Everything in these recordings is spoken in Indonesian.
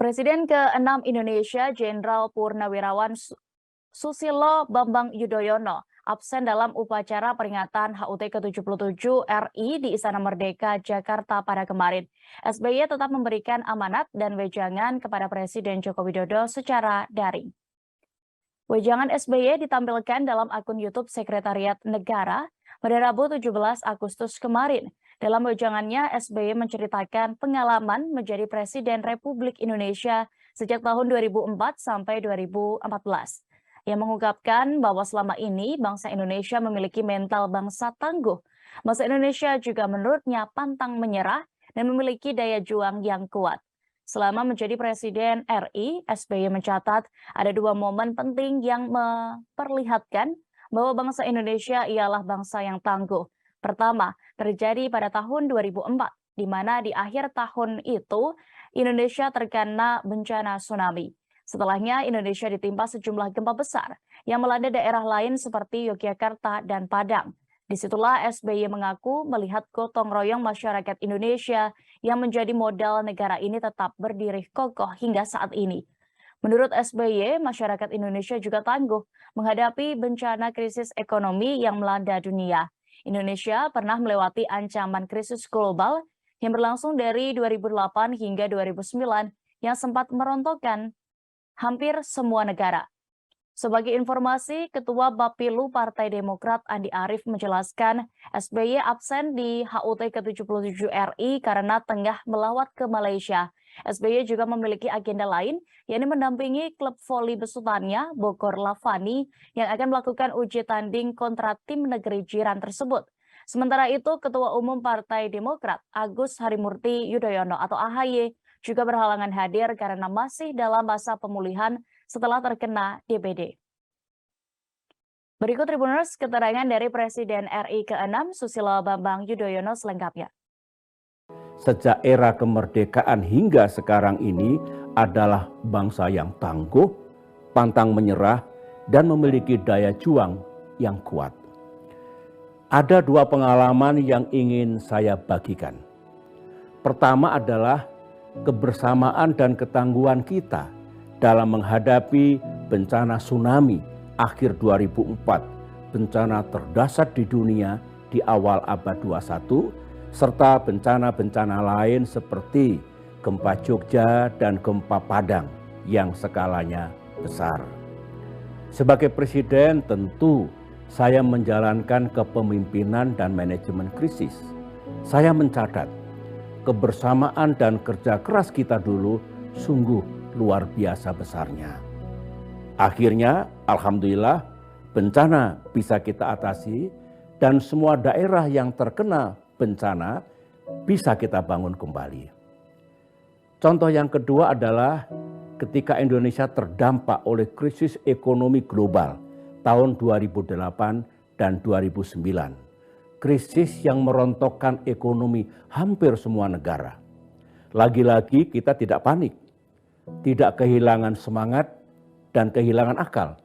Presiden ke-6 Indonesia Jenderal Purnawirawan Susilo Bambang Yudhoyono absen dalam upacara peringatan HUT ke-77 RI di Istana Merdeka, Jakarta pada kemarin. SBY tetap memberikan amanat dan wejangan kepada Presiden Joko Widodo secara daring. Wejangan SBY ditampilkan dalam akun YouTube Sekretariat Negara pada Rabu 17 Agustus kemarin. Dalam wejangannya, SBY menceritakan pengalaman menjadi Presiden Republik Indonesia sejak tahun 2004 sampai 2014. Ia mengungkapkan bahwa selama ini bangsa Indonesia memiliki mental bangsa tangguh. Bangsa Indonesia juga menurutnya pantang menyerah dan memiliki daya juang yang kuat. Selama menjadi Presiden RI, SBY mencatat ada dua momen penting yang memperlihatkan bahwa bangsa Indonesia ialah bangsa yang tangguh. Pertama, terjadi pada tahun 2004, di mana di akhir tahun itu Indonesia terkena bencana tsunami. Setelahnya, Indonesia ditimpa sejumlah gempa besar yang melanda daerah lain seperti Yogyakarta dan Padang. Disitulah SBY mengaku melihat gotong royong masyarakat Indonesia yang menjadi modal negara ini tetap berdiri kokoh hingga saat ini. Menurut SBY, masyarakat Indonesia juga tangguh menghadapi bencana krisis ekonomi yang melanda dunia. Indonesia pernah melewati ancaman krisis global yang berlangsung dari 2008 hingga 2009 yang sempat merontokkan hampir semua negara. Sebagai informasi, Ketua Bapilu Partai Demokrat Andi Arief menjelaskan SBY absen di HUT ke-77 RI karena tengah melawat ke Malaysia. SBY juga memiliki agenda lain, yakni mendampingi klub voli besutannya, Bogor Lavani, yang akan melakukan uji tanding kontra tim negeri jiran tersebut. Sementara itu, Ketua Umum Partai Demokrat Agus Harimurti Yudhoyono atau AHY juga berhalangan hadir karena masih dalam masa pemulihan setelah terkena DBD. Berikut Tribuners keterangan dari Presiden RI ke-6 Susilo Bambang Yudhoyono selengkapnya. Sejak era kemerdekaan hingga sekarang ini adalah bangsa yang tangguh, pantang menyerah, dan memiliki daya juang yang kuat. Ada dua pengalaman yang ingin saya bagikan. Pertama adalah kebersamaan dan ketangguhan kita dalam menghadapi bencana tsunami akhir 2004, bencana terdahsyat di dunia di awal abad 21, serta bencana-bencana lain seperti gempa Jogja dan gempa Padang yang skalanya besar. Sebagai presiden tentu saya menjalankan kepemimpinan dan manajemen krisis. Saya mencatat kebersamaan dan kerja keras kita dulu sungguh luar biasa besarnya. Akhirnya, alhamdulillah, bencana bisa kita atasi dan semua daerah yang terkena bencana bisa kita bangun kembali. Contoh yang kedua adalah ketika Indonesia terdampak oleh krisis ekonomi global tahun 2008 dan 2009. Krisis yang merontokkan ekonomi hampir semua negara. Lagi-lagi kita tidak panik, tidak kehilangan semangat dan kehilangan akal,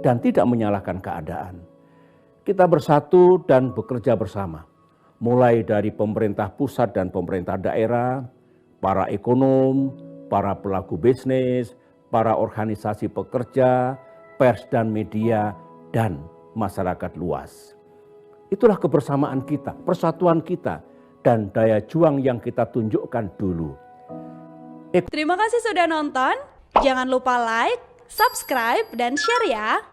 dan tidak menyalahkan keadaan. Kita bersatu dan bekerja bersama, mulai dari pemerintah pusat dan pemerintah daerah, para ekonom, para pelaku bisnis, para organisasi pekerja, pers dan media, dan masyarakat luas. Itulah kebersamaan kita, persatuan kita, dan daya juang yang kita tunjukkan dulu. Terima kasih sudah nonton. Jangan lupa like, subscribe, dan share ya.